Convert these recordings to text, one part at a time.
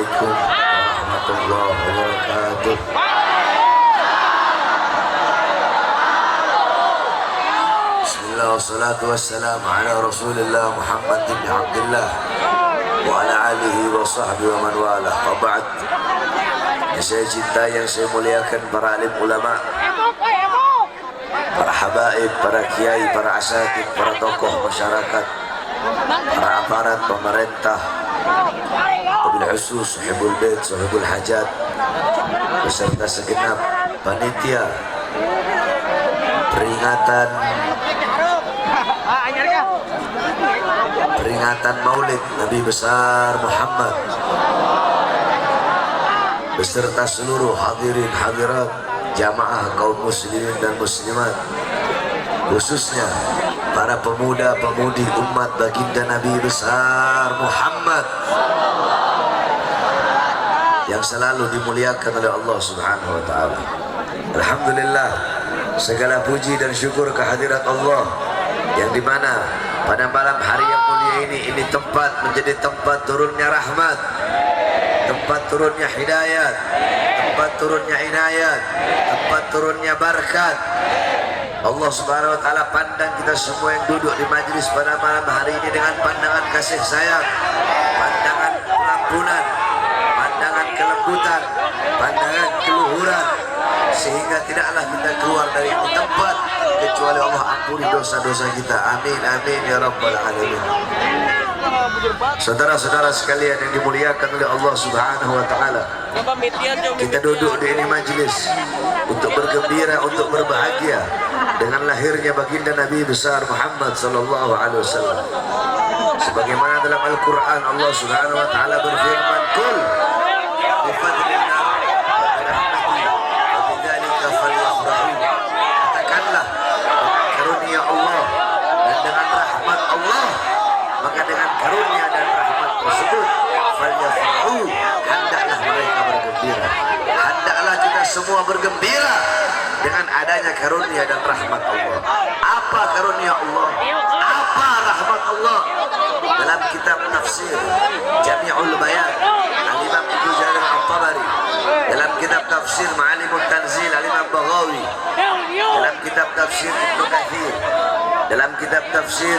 Assalamualaikum warahmatullahi wabarakatuh. Bismillah wassalatu wassalamu ala Rasulillah Muhammad bin Abdullah wa ala alihi wa sahbihi wa man wala. Wa ba'd. Yang saya cintai, yang saya muliakan para alim ulama, para habaib, para kiai, para asatid, para tokoh masyarakat, para aparat pemerintah, wabil khusus sahibul bait, sahibul hajat, beserta segenap panitia peringatan Maulid Nabi besar Muhammad, beserta seluruh hadirin hadirat jamaah kaum muslimin dan muslimat, khususnya para pemuda-pemudi umat baginda Nabi besar Muhammad yang selalu dimuliakan oleh Allah Subhanahu wa taala. Alhamdulillah, segala puji dan syukur kehadirat Allah yang dimana pada malam hari yang mulia ini tempat menjadi tempat turunnya rahmat, tempat turunnya hidayat, tempat turunnya inayat, tempat turunnya berkat. Allah Subhanahu wa taala pandang kita semua yang duduk di majlis pada malam hari ini dengan pandangan kasih sayang, pandangan pengampunan, pandangan kelembutan, pandangan keluhuran, sehingga tidaklah kita keluar dari tempat kecuali Allah ampuni dosa-dosa kita. Amin amin ya rabbal alamin. Saudara-saudara sekalian yang dimuliakan oleh Allah Subhanahu wa taala, kita duduk di ini majlis untuk bergembira, untuk berbahagia dengan lahirnya baginda Nabi besar Muhammad sallallahu alaihi wasallam. Sebagaimana dalam Al-Qur'an Allah Subhanahu wa taala berfirman, "Qul bi fadlillah wa bi rahmatihi wa bidzalika falyafrahu." Katakanlah, dengan karunia Allah dan dengan rahmat Allah, maka dengan karunia dan rahmat tersebut falyafrahu, hendaklah mereka bergembira. Hendaklah kita semua bergembira dengan adanya karunia dan rahmat Allah. Apa karunia Allah? Apa rahmat Allah? Dalam kitab tafsir Jami'ul Bayan Al-Imam Ibnu Jarir At-Tabari, dalam kitab tafsir Ma'alimut Tanzil Al-Imam Baghawi, dalam kitab tafsir Ibnu Katsir, dalam kitab tafsir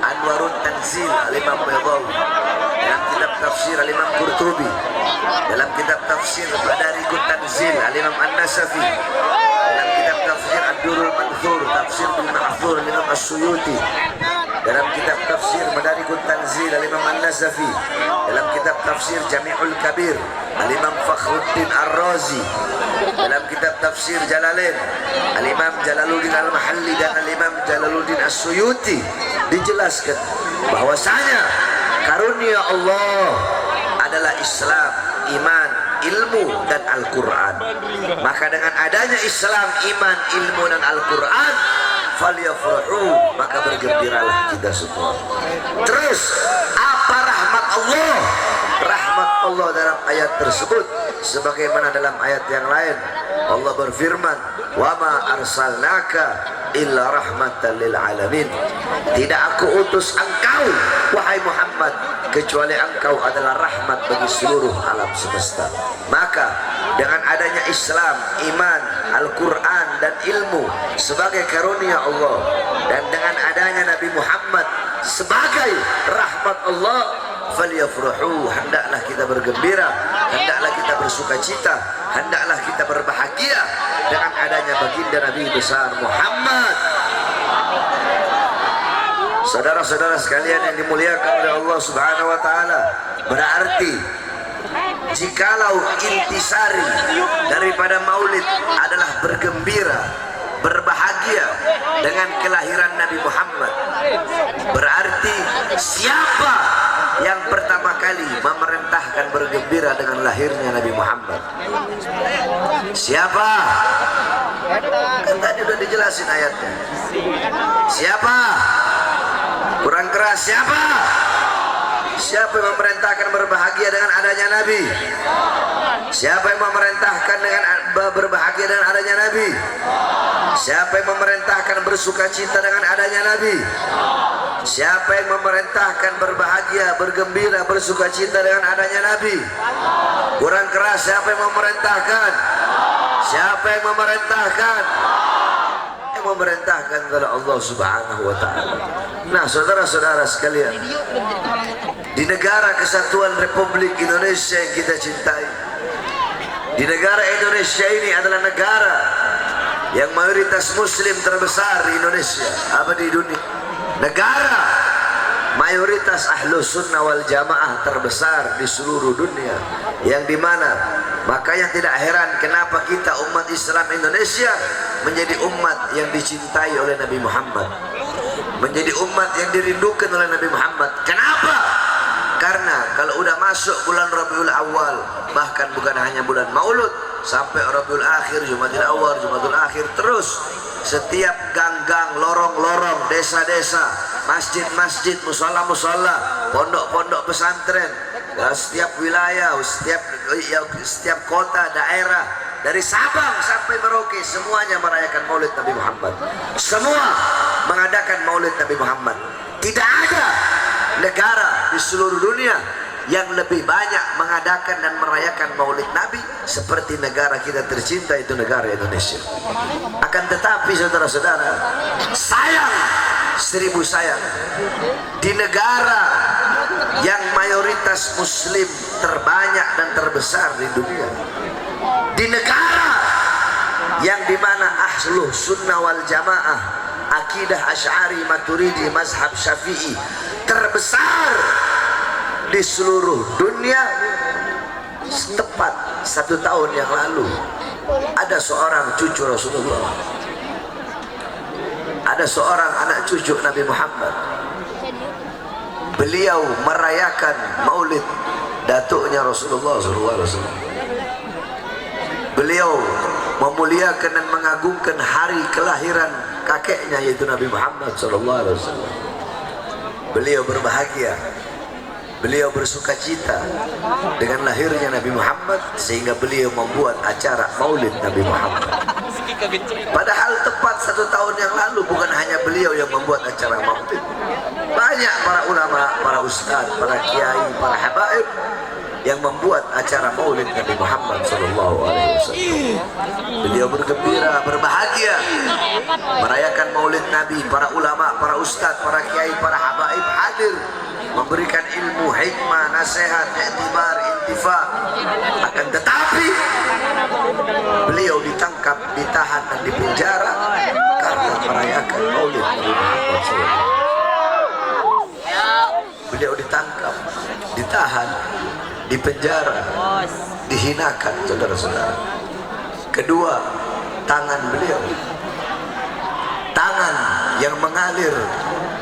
Anwarut Tanzil Al-Imam Baghawi, dalam kitab tafsir Al-Imam Qurtubi, dalam kitab tafsir Madarikut Tanzil Al-Imam An-Nasafi, dalam kitab tafsir Ad-Durrul Manthur Tafsir bil Ma'thur Al-Imam As-Suyuti, dalam kitab tafsir Madarikut Tanzil Al-Imam An-Nasafi, dalam kitab tafsir Jami'ul Kabir Al-Imam Fakhruddin Ar-Razi, dalam kitab tafsir Jalalain Al-Imam Jalaluddin Al-Mahalli dan Al-Imam Jalaluddin As-Suyuti, dijelaskan bahwasanya karunia Allah adalah Islam, iman, ilmu dan Al-Quran. Maka dengan adanya Islam, iman, ilmu dan Al-Quran, falyafrahu, maka bergembiralah kita semua. Terus apa rahmat Allah? Rahmat Allah dalam ayat tersebut sebagaimana dalam ayat yang lain Allah berfirman, wa ma arsalnaka illa rahmatan lil alamin. Tidak aku utus engkau wahai Muhammad kecuali engkau adalah rahmat bagi seluruh alam semesta. Maka dengan adanya Islam, iman, Al-Quran dan ilmu sebagai karunia Allah, dan dengan adanya Nabi Muhammad sebagai rahmat Allah, falyafrahu, hendaklah kita bergembira, hendaklah kita bersuka cita, hendaklah kita berbahagia dengan adanya baginda Nabi besar Muhammad. Saudara-saudara sekalian yang dimuliakan oleh Allah Subhanahu wa taala, berarti jikalau intisari daripada maulid adalah bergembira, berbahagia dengan kelahiran Nabi Muhammad, berarti siapa yang pertama kali memerintahkan bergembira dengan lahirnya Nabi Muhammad? Siapa? Kan tadi udah dijelasin ayatnya. Siapa? Kurang keras, siapa? Siapa yang memerintahkan berbahagia dengan adanya Nabi? Siapa yang memerintahkan dengan berbahagia dengan adanya Nabi? Siapa yang memerintahkan bersuka cita dengan adanya Nabi? Siapa yang memerintahkan berbahagia, bergembira, bersukacita dengan adanya Nabi? Kurang keras, siapa yang memerintahkan? Siapa yang memerintahkan? Yang memerintahkan adalah Allah Subhanahu wa ta'ala. Nah, saudara-saudara sekalian, di negara kesatuan Republik Indonesia yang kita cintai, di negara Indonesia ini adalah negara yang mayoritas muslim terbesar di Indonesia, apa di dunia. Negara mayoritas ahlus sunnah wal jamaah terbesar di seluruh dunia, yang dimana makanya tidak heran kenapa kita umat Islam Indonesia menjadi umat yang dicintai oleh Nabi Muhammad, menjadi umat yang dirindukan oleh Nabi Muhammad. Kenapa? Karena kalau udah masuk bulan Rabiul Awal, bahkan bukan hanya bulan Maulud, sampai Rabiul Akhir, Jumadil Awal, Jumadil Akhir, terus setiap gang-gang, lorong-lorong, desa-desa, masjid-masjid, musola-musola, pondok-pondok pesantren, setiap wilayah, setiap kota, daerah, dari Sabang sampai Merauke, semuanya merayakan Maulid Nabi Muhammad. Semua mengadakan Maulid Nabi Muhammad. Tidak ada negara di seluruh dunia yang lebih banyak mengadakan dan merayakan Maulid Nabi seperti negara kita tercinta, itu negara Indonesia. Akan tetapi saudara-saudara, sayang, seribu sayang, di negara yang mayoritas muslim terbanyak dan terbesar di dunia, di negara yang dimana ahlu sunnah wal jamaah, akidah Asy'ari Maturidi, mazhab Syafi'i terbesar di seluruh dunia, tepat 1 tahun yang lalu ada seorang cucu Rasulullah, ada seorang anak cucu Nabi Muhammad, beliau merayakan maulid datuknya Rasulullah SAW. Beliau memuliakan dan mengagungkan hari kelahiran kakeknya, yaitu Nabi Muhammad SAW. Beliau berbahagia, beliau bersuka cita dengan lahirnya Nabi Muhammad, sehingga beliau membuat acara maulid Nabi Muhammad. Padahal tepat 1 tahun yang lalu bukan hanya beliau yang membuat acara maulid, banyak para ulama, para ustadz, para kiai, para habaib yang membuat acara maulid Nabi Muhammad SAW. Beliau bergembira, berbahagia merayakan maulid Nabi. Para ulama, para ustadz, para kiai, para habaib hadir memberikan ilmu, hikmah, nasihat, i'tibar, intifa. Akan tetapi beliau ditangkap, ditahan dan dipenjara karena merayakan maulid Nabi Muhammad SAW. Beliau ditangkap, ditahan, dipenjara, dihinakan, saudara-saudara. Kedua, tangan beliau, tangan yang mengalir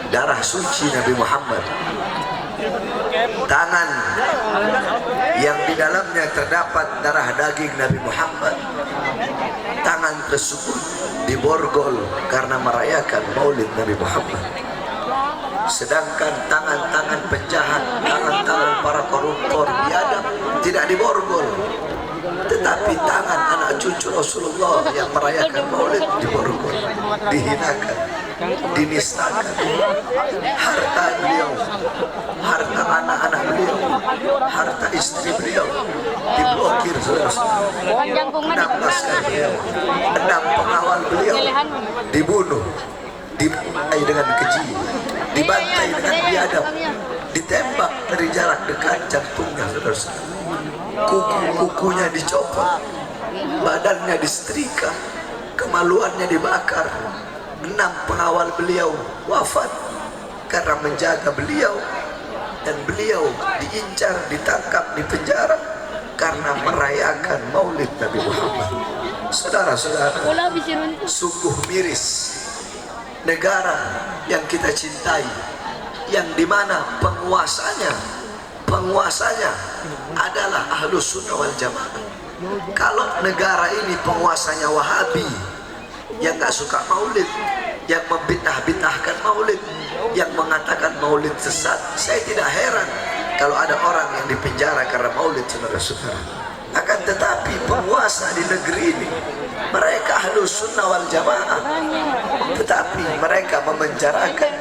darah suci Nabi Muhammad, tangan yang di dalamnya terdapat darah daging Nabi Muhammad, tangan tersebut diborgol karena merayakan maulid Nabi Muhammad. Sedangkan tangan-tangan penjahat, tangan-tangan para koruptor, biadab tidak diborgol, tetapi tangan anak cucu Rasulullah yang merayakan maulid diborgol, dihinakan, dinistakan. Harta beliau, harta anak-anak beliau, harta istri beliau diblokir, saudara-saudara. 6 laskar beliau, 6 pengawal beliau dibunuh, dibantai dengan keji, dibantai dengan biadab, ditembak dari jarak dekat jantungnya, saudara-saudara. Kuku-kukunya dicopot, badannya disetrika, kemaluannya dibakar. 6 pengawal beliau wafat karena menjaga beliau, dan beliau diincar, ditangkap, dipenjara karena merayakan maulid Nabi Muhammad. Saudara-saudara, sungguh miris negara yang kita cintai, yang dimana penguasanya adalah ahlus sunnah wal jamaah. Kalau negara ini penguasanya Wahabi yang gak suka maulid, yang membitah-bitahkan maulid, yang mengatakan maulid sesat, saya tidak heran kalau ada orang yang dipenjara karena maulid, saudara-saudara. Akan tetapi penguasa di negeri ini, mereka ahlus sunnah wal jamaah, tetapi mereka memenjarakan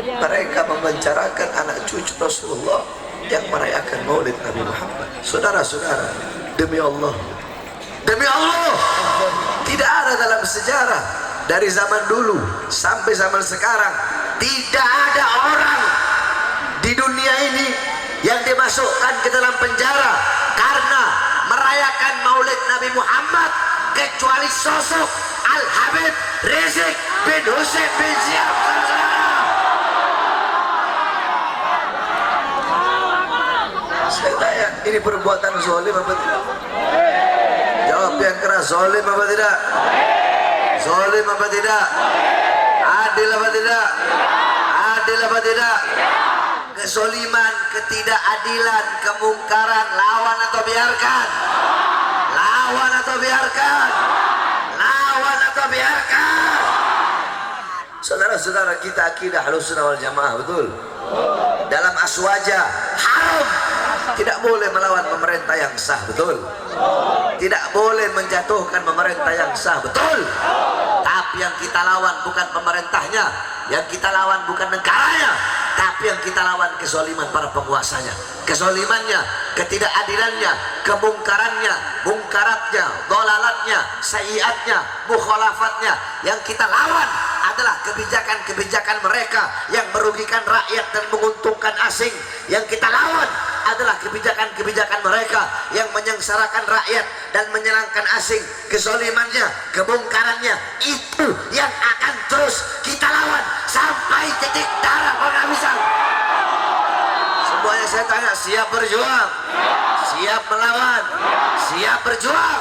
mereka membicarakan anak cucu Rasulullah yang merayakan Maulid Nabi Muhammad. Saudara-saudara, demi Allah, tidak ada dalam sejarah dari zaman dulu sampai zaman sekarang, tidak ada orang di dunia ini yang dimasukkan ke dalam penjara karena merayakan Maulid Nabi Muhammad kecuali sosok Al-Habib Rizik bin Husain bin Ziyad. Saya tanya, ini perbuatan zalim apa tidak? Jawab yang keras, zalim apa tidak? Zalim apa tidak? Adil apa tidak? Adil apa tidak? Kezoliman, ketidakadilan, kemungkaran, lawan atau biarkan? Lawan atau biarkan? Lawan atau biarkan? Saudara-saudara, kita akidah Ahlussunnah wal Jamaah, betul? Dalam aswaja haram, tidak boleh melawan pemerintah yang sah, betul? Tidak boleh menjatuhkan pemerintah yang sah, betul? Tapi yang kita lawan bukan pemerintahnya, yang kita lawan bukan negaranya, tapi yang kita lawan kezaliman para penguasanya, kezalimannya, ketidakadilannya, kemungkarannya, mungkaratnya, dolalatnya, sayiatnya, mukhalafatnya. Yang kita lawan adalah kebijakan-kebijakan mereka yang merugikan rakyat dan menguntungkan asing. Yang kita lawan adalah kebijakan-kebijakan mereka yang menyengsarakan rakyat dan menyenangkan asing. Kezalimannya, kemungkarannya, itu yang akan terus kita lawan sampai titik darah penghabisan. Semuanya saya tanya, siap berjuang, siap melawan, siap berjuang?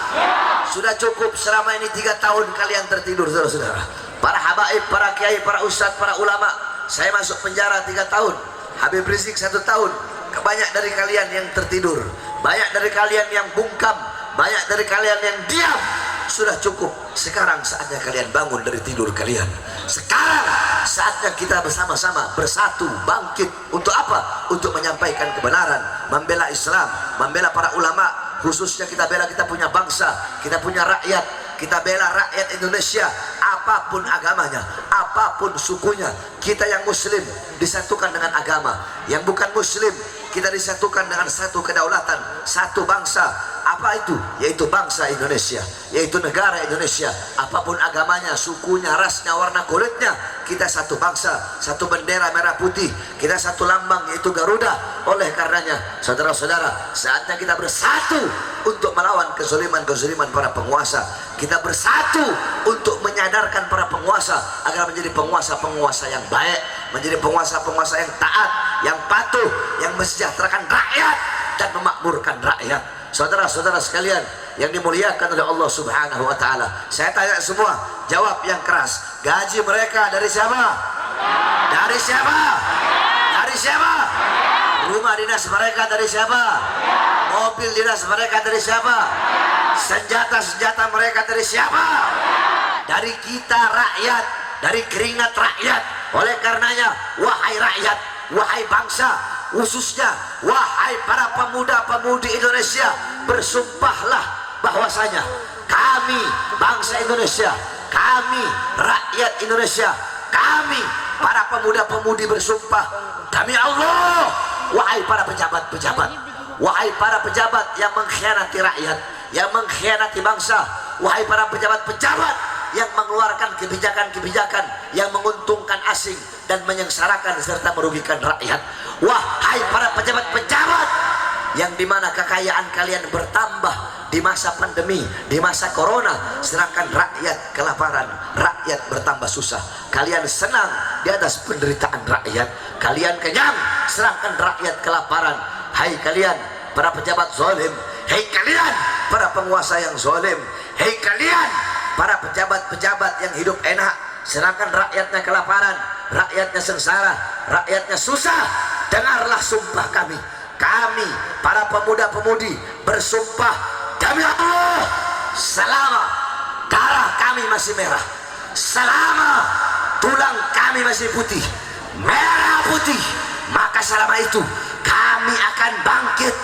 Sudah cukup selama ini 3 tahun kalian tertidur, saudara-saudara. Para habaib, para kiai, para ustadz, para ulama. Saya masuk penjara 3 tahun, Habib Rizik 1 tahun. Banyak dari kalian yang tertidur, banyak dari kalian yang bungkam, banyak dari kalian yang diam. Sudah cukup. Sekarang saatnya kalian bangun dari tidur kalian. Sekarang saatnya kita bersama-sama bersatu, bangkit. Untuk apa? Untuk menyampaikan kebenaran, membela Islam, membela para ulama. Khususnya kita bela, kita punya bangsa, kita punya rakyat, kita bela rakyat Indonesia, apapun agamanya, apapun sukunya. Kita yang muslim disatukan dengan agama, yang bukan muslim kita disatukan dengan satu kedaulatan, satu bangsa. Apa itu? Yaitu bangsa Indonesia, yaitu negara Indonesia. Apapun agamanya, sukunya, rasnya, warna kulitnya, kita satu bangsa, satu bendera merah putih, kita satu lambang yaitu Garuda. Oleh karenanya, saudara-saudara, saatnya kita bersatu untuk melawan kezaliman-kezaliman para penguasa. Kita bersatu untuk menyadarkan para penguasa agar menjadi penguasa-penguasa yang baik, menjadi penguasa-penguasa yang taat, yang patuh, yang mensejahterakan rakyat dan memakmurkan rakyat. Saudara-saudara sekalian yang dimuliakan oleh Allah Subhanahu wa taala, saya tanya semua, jawab yang keras. Gaji mereka dari siapa? Dari siapa? Dari siapa? Rumah dinas mereka dari siapa? Mobil dinas mereka dari siapa? Senjata-senjata mereka dari siapa? Dari kita rakyat, dari keringat rakyat. Oleh karenanya, wahai rakyat, wahai bangsa, khususnya wahai para pemuda-pemudi Indonesia, bersumpahlah bahwasanya kami bangsa Indonesia, kami rakyat Indonesia, kami para pemuda-pemudi bersumpah demi Allah, wahai para pejabat-pejabat, wahai para pejabat yang mengkhianati rakyat, yang mengkhianati bangsa, wahai para pejabat-pejabat yang mengeluarkan kebijakan-kebijakan yang menguntungkan asing dan menyengsarakan serta merugikan rakyat, wahai para pejabat-pejabat yang dimana kekayaan kalian bertambah di masa pandemi, di masa corona, sedangkan rakyat kelaparan, rakyat bertambah susah. Kalian senang di atas penderitaan rakyat, kalian kenyang sedangkan rakyat kelaparan. Hai kalian para pejabat zalim, hai kalian para penguasa yang zalim, hai kalian para pejabat-pejabat yang hidup enak sedangkan rakyatnya kelaparan, rakyatnya sengsara, rakyatnya susah. Dengarlah sumpah kami. Kami para pemuda-pemudi bersumpah demi Allah, selama darah kami masih merah, selama tulang kami masih putih, merah putih, maka selama itu kami akan bangkit,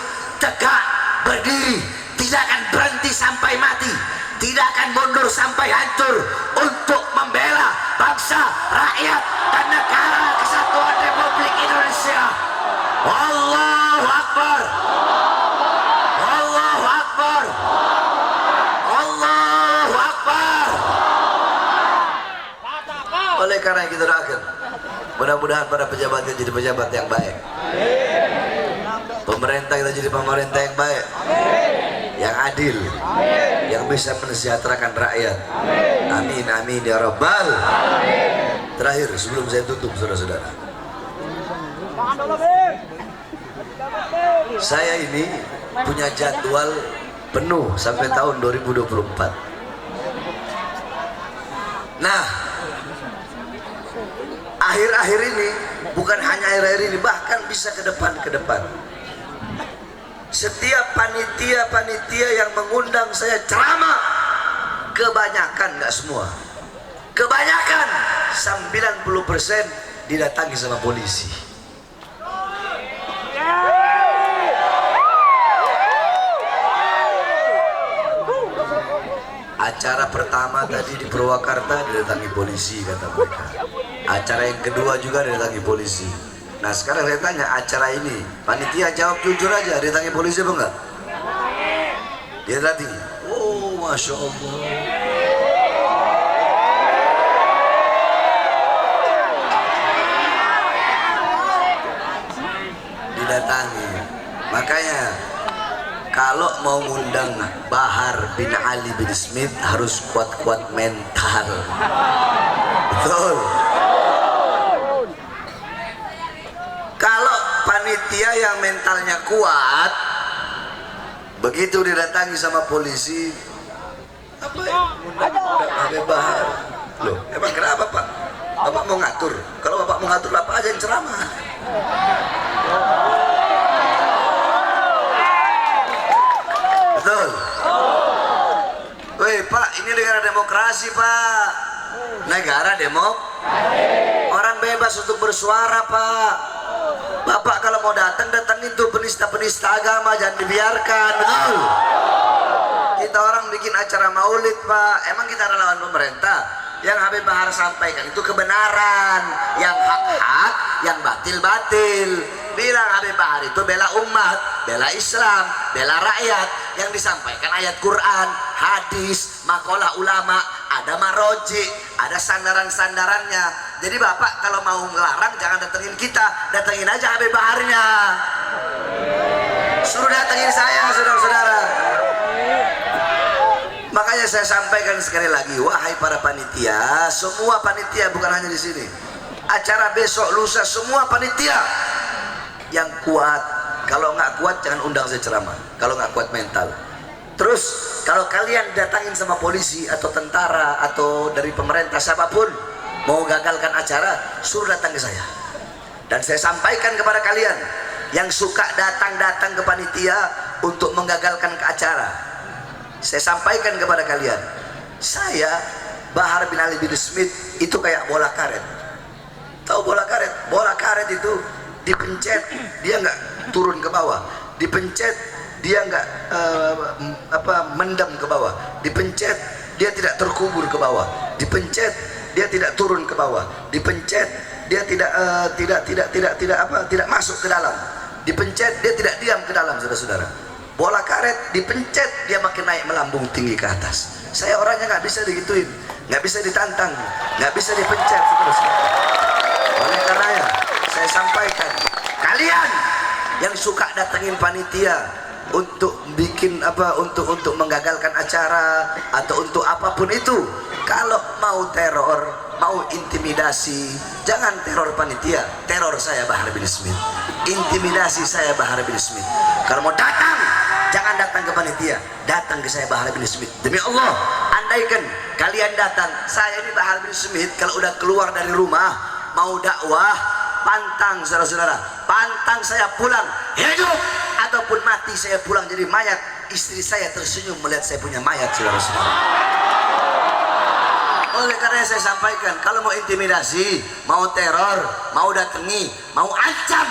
tegak, berdiri, tidak akan berhenti sampai mati, tidak akan mundur sampai hancur untuk membela bangsa, rakyat, dan negara kesatuan. Persatuan Republik Indonesia. Allahu Akbar. Allahu Akbar. Allahu Akbar. Oleh karena kita doakan, mudah-mudahan para pejabatnya jadi pejabat yang baik, pemerintah kita jadi pemerintah yang baik, yang adil, yang bisa mensejahterakan rakyat. Amin amin ya rabbal. Terakhir sebelum saya tutup, saudara-saudara, saya ini punya jadwal penuh sampai tahun 2024. Nah, akhir-akhir ini, bukan hanya akhir-akhir ini, bahkan bisa ke depan, setiap panitia yang mengundang saya ceramah, kebanyakan, nggak semua, kebanyakan 90% didatangi sama polisi. Acara pertama tadi di Purwakarta didatangi polisi, kata mereka. Acara yang kedua juga didatangi polisi. Nah sekarang saya tanya, acara ini panitia jawab jujur aja, didatangi polisi apa enggak? Dia tadi, oh masya Allah. Didatangi. Makanya kalau mau ngundang Bahar bin Ali bin Smith harus kuat-kuat mental. Betul. Kalau panitia yang mentalnya kuat, begitu didatangi sama polisi, apa ya? Undang Bahar. Loh, emang kenapa Pak? Bapak mau ngatur? Kalau Bapak mau ngatur, Bapak aja yang ceramah. Betul. Woi Pak, ini negara demokrasi Pak. Negara orang bebas untuk bersuara Pak. Bapak kalau mau datang itu penista-penista agama, jangan dibiarkan. Betul. Kita orang bikin acara maulid Pak. Emang kita relawan pemerintah? Yang Habib Bahar sampaikan itu kebenaran, yang hak-hak, yang batil-batil. Bilang Habib Bahar itu bela umat, bela Islam, bela rakyat. Yang disampaikan ayat Quran, hadis, makalah ulama, ada maroji, ada sandaran-sandarannya. Jadi Bapak kalau mau ngelarang jangan datengin kita, datengin aja Habib Baharnya. Suruh datengin saya, saudara-saudara. Makanya saya sampaikan sekali lagi, wahai para panitia, semua panitia, bukan hanya di sini. Acara besok, lusa, semua panitia yang kuat. Kalau nggak kuat jangan undang saya ceramah. Kalau nggak kuat mental. Terus kalau kalian datangin sama polisi atau tentara atau dari pemerintah siapapun mau gagalkan acara, suruh datang ke saya. Dan saya sampaikan kepada kalian yang suka datang ke panitia untuk menggagalkan ke acara. Saya sampaikan kepada kalian, saya Bahar bin Ali bin Smith itu kayak bola karet. Tahu bola karet? Bola karet itu dipencet dia nggak turun ke bawah, dipencet dia nggak mendam ke bawah, dipencet dia tidak terkubur ke bawah, dipencet dia tidak turun ke bawah, dipencet dia tidak masuk ke dalam, dipencet dia tidak diam ke dalam, saudara-saudara. Bola karet dipencet dia makin naik melambung tinggi ke atas. Saya orangnya nggak bisa digituin, nggak bisa ditantang, nggak bisa dipencet, saudara-saudara. Oleh karenanya saya sampaikan, kalian yang suka datengin panitia untuk bikin untuk menggagalkan acara atau untuk apapun itu, kalau mau teror, mau intimidasi, jangan teror panitia, teror saya Bahar bin Smith, intimidasi saya Bahar bin Smith. Kalau mau datang, jangan datang ke panitia, datang ke saya Bahar bin Smith. Demi Allah, andaikan kalian datang, saya ini Bahar bin Smith, kalau udah keluar dari rumah mau dakwah, pantang saudara-saudara, pantang saya pulang hidup ataupun mati, saya pulang jadi mayat. Istri saya tersenyum melihat saya punya mayat, saudara-saudara. Oleh karena saya sampaikan, kalau mau intimidasi, mau teror, mau datangi, mau ancam,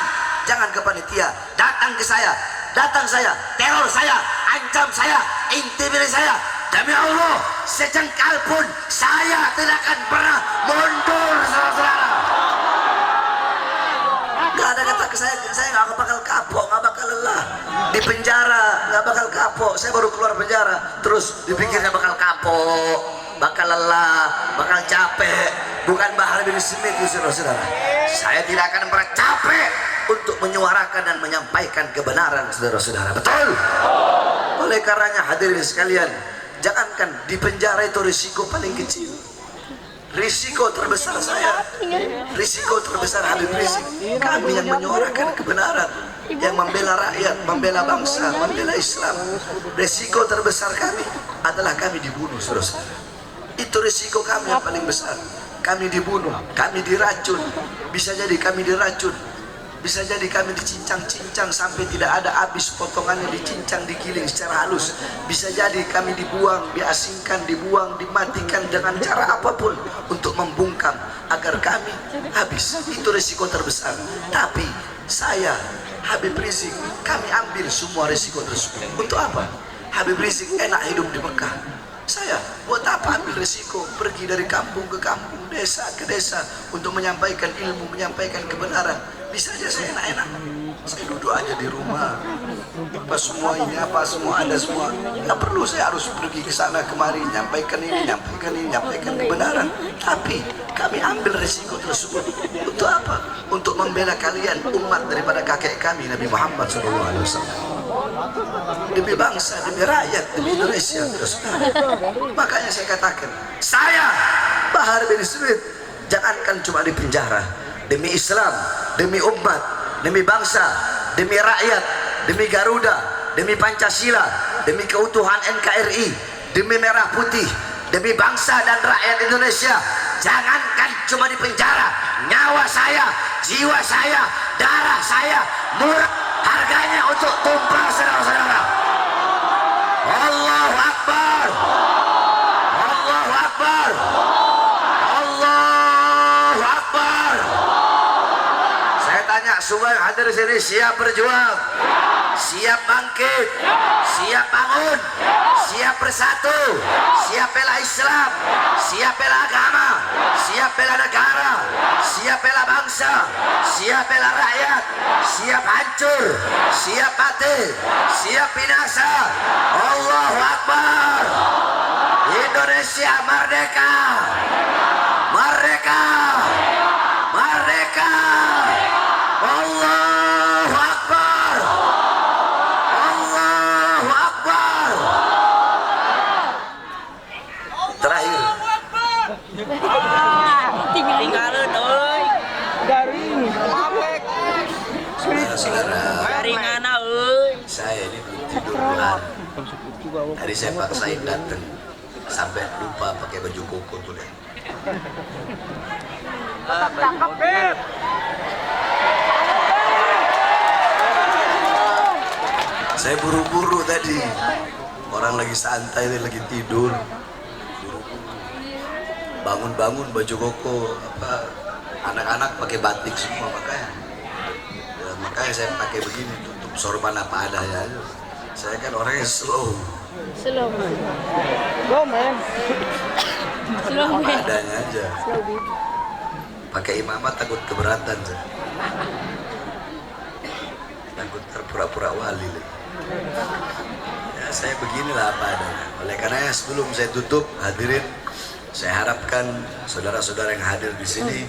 jangan ke panitia, datang ke saya, datang saya, teror saya, ancam saya, intimidasi saya. Demi Allah, sejengkal pun saya tidak akan pernah mundur, saudara-saudara. Gak ada kata ke saya nggak bakal kapok, nggak bakal lelah. Di penjara nggak bakal kapok. Saya baru keluar penjara, terus dipikirnya bakal kapok, bakal lelah, bakal capek. Bukan Bahar bin Smith, saudara-saudara. Saya tidak akan pernah capek untuk menyuarakan dan menyampaikan kebenaran, saudara-saudara. Betul? Oleh karenanya hadirin sekalian, jangankan di penjara itu risiko paling kecil. Risiko terbesar saya, risiko terbesar Habib Rizik, kami yang menyuarakan kebenaran, yang membela rakyat, membela bangsa, membela Islam. Risiko terbesar kami adalah kami dibunuh, saudara-saudara. Itu risiko kami yang paling besar. Kami dibunuh, kami diracun, bisa jadi kami diracun, bisa jadi kami dicincang-cincang sampai tidak ada habis potongannya, dicincang, digiling secara halus. Bisa jadi kami dibuang, diasingkan, dibuang, dimatikan dengan cara apapun untuk membungkam agar kami habis. Itu risiko terbesar. Tapi saya, Habib Rizik, kami ambil semua risiko tersebut. Untuk apa? Habib Rizik enak hidup di Mekah. Saya buat apa ambil risiko pergi dari kampung ke kampung, desa ke desa untuk menyampaikan ilmu, menyampaikan kebenaran. Bisa aja saya enak-enak, saya duduk aja di rumah, apa semua ini, apa semua ada semua. Nggak perlu saya harus pergi ke sana kemari, nyampaikan ini, nyampaikan kebenaran. Tapi kami ambil risiko tersebut untuk apa? Untuk membela kalian, umat daripada kakek kami Nabi Muhammad SAW. Demi bangsa, demi rakyat, demi Indonesia. Makanya saya katakan, saya Bahar bin Smith, jangankan cuma di penjara, demi Islam, demi umat, demi bangsa, demi rakyat, demi Garuda, demi Pancasila, demi keutuhan NKRI, demi merah putih, demi bangsa dan rakyat Indonesia. Jangankan cuma di penjara, nyawa saya, jiwa saya, darah saya murah harganya untuk tumpah, saudara-saudara. Allahu Akbar, Allahu Akbar, Allahu Akbar. Saya tanya semua yang hadir di sini, siap berjuang, siap bangkit, siap bangun, siap bersatu, siap bela Islam, siap bela agama, siap bela negara, siap bela bangsa, siap bela rakyat, siap hancur, siap mati, siap binasa. Allahu Akbar. Indonesia merdeka, merdeka, merdeka. Allahu Akbar, Allahu Akbar. Terakhir, tinggalin euy garing saudara, garingan euy. saya ini belum tidur bulan. Tadi saya paksain datang sampai lupa pakai baju koko tuh deh. Saya buru-buru tadi, orang lagi santai, lagi tidur, bangun-bangun baju koko, apa anak-anak pakai batik semua, makanya saya pakai begini, tutup sorban apa adanya. Saya kan orangnya slow man, slow man, adanya aja. Pakai imamah takut keberatan saya. Takut terpura-pura wali lagi. Ya, saya beginilah apa adanya. Oleh karena sebelum saya tutup, hadirin, saya harapkan saudara-saudara yang hadir di sini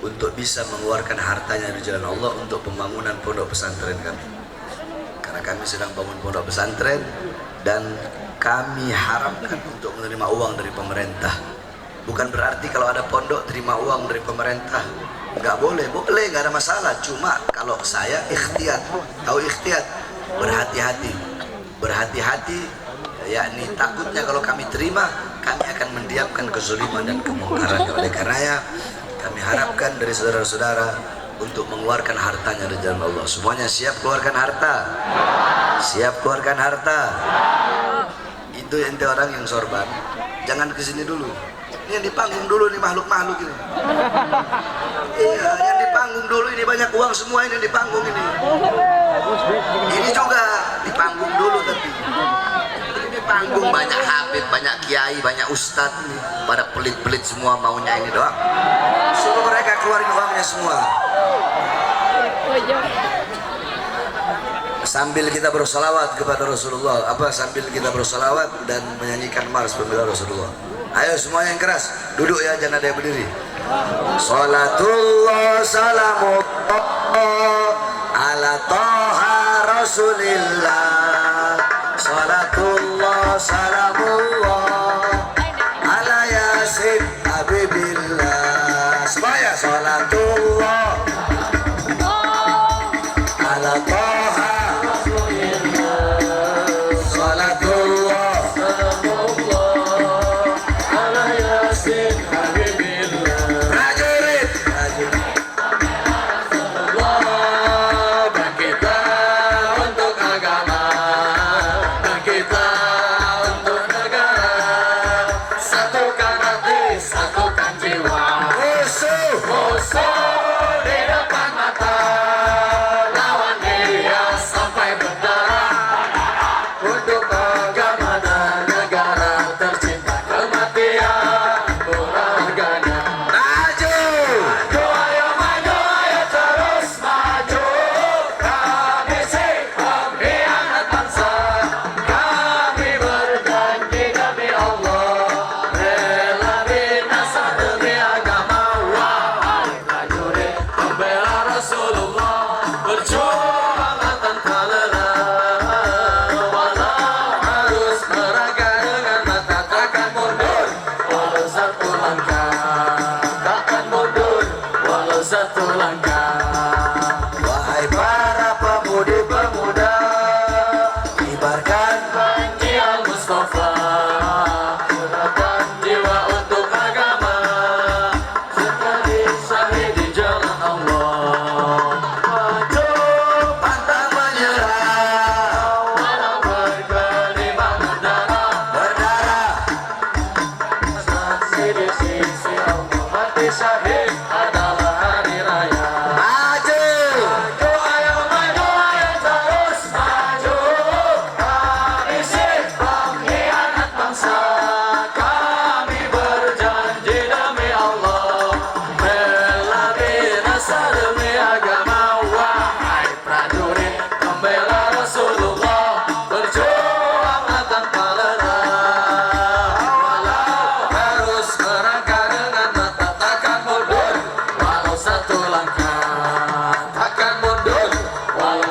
untuk bisa mengeluarkan hartanya di jalan Allah untuk pembangunan pondok pesantren kami. Karena kami sedang bangun pondok pesantren dan kami harapkan untuk menerima uang dari pemerintah. Bukan berarti kalau ada pondok terima uang dari pemerintah. Nggak boleh, nggak ada masalah. Cuma kalau saya ikhtiyat, tahu ikhtiyat, berhati-hati, yakni takutnya kalau kami terima, kami akan mendiamkan kezaliman dan kemungkaran. Oleh karenanya kami harapkan dari saudara-saudara untuk mengeluarkan hartanya dari jalan Allah. Semuanya siap keluarkan harta? Siap keluarkan harta? Itu ente orang yang sorban, jangan kesini dulu. Ini yang di panggung dulu nih, makhluk-makhluk ini. Iya, yang di panggung dulu ini, banyak uang semua ini yang di panggung ini. Ini juga di panggung dulu, tapi ini di panggung banyak habib, banyak kiai, banyak ustadz nih. Pada pelit-pelit semua maunya ini doang. Suruh mereka keluarin uangnya semua. Sambil kita bersalawat kepada Rasulullah, sambil kita bersalawat dan menyanyikan mars pembela Rasulullah. Ayo semua yang keras, duduk ya, jangan ada yang berdiri. Salatullah salamullah ala Taha Rasulillah. Salatullah salamullah ala Yasin Habibillah. Semuanya salatullah ala Taha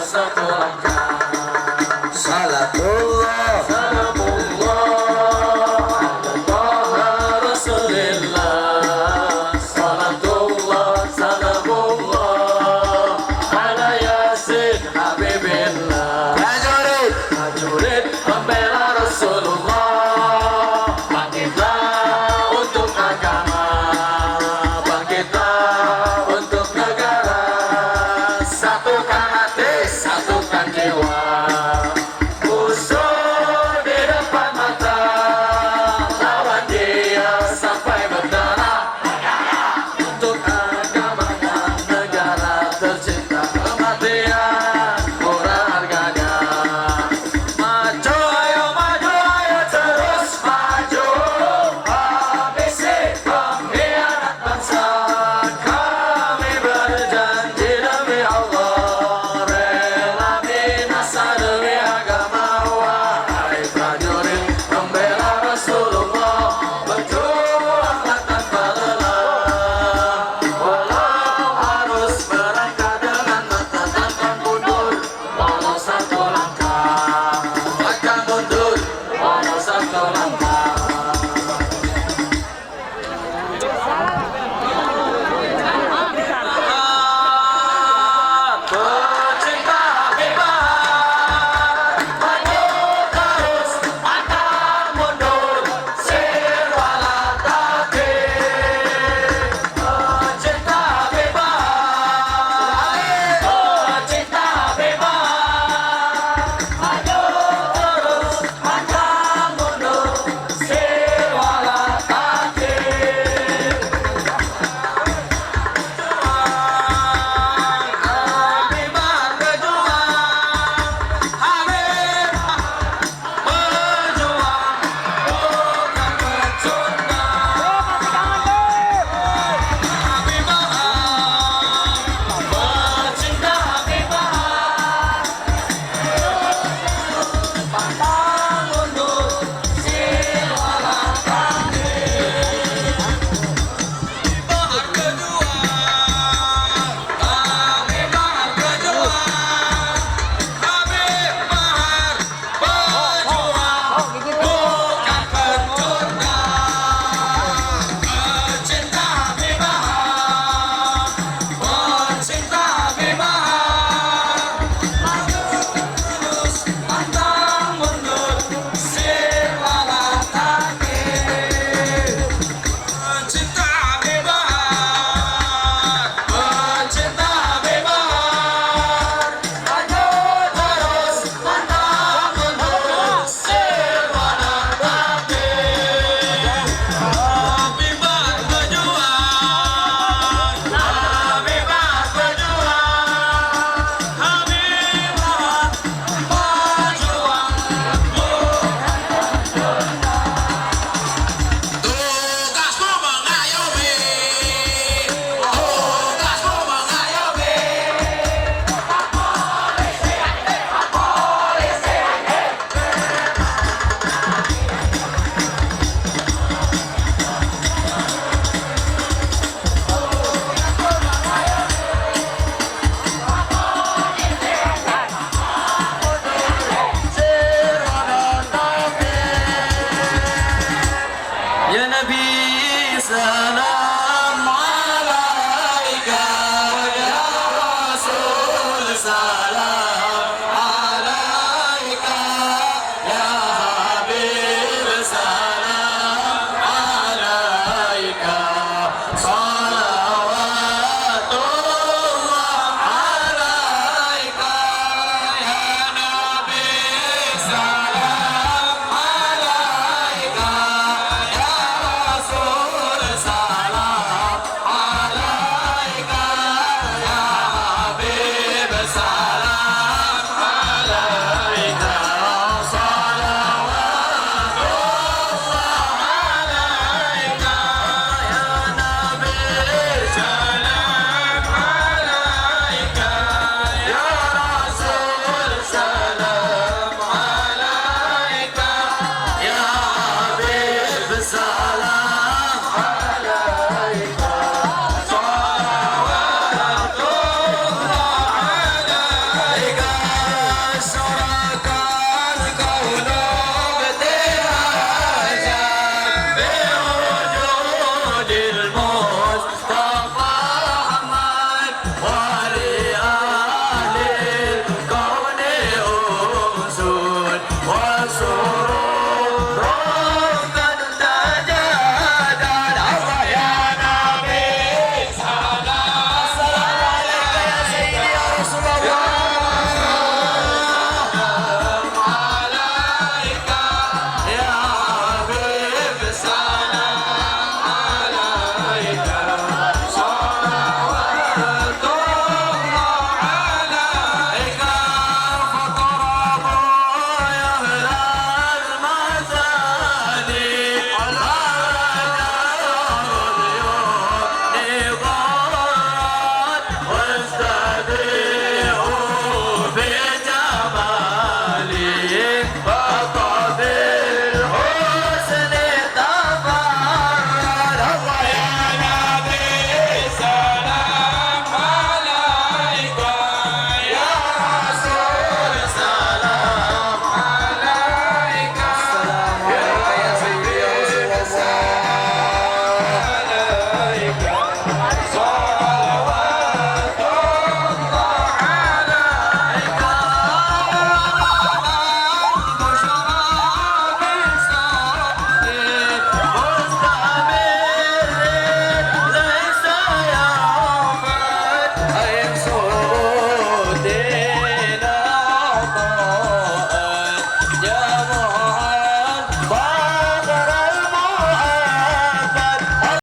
Satu langkah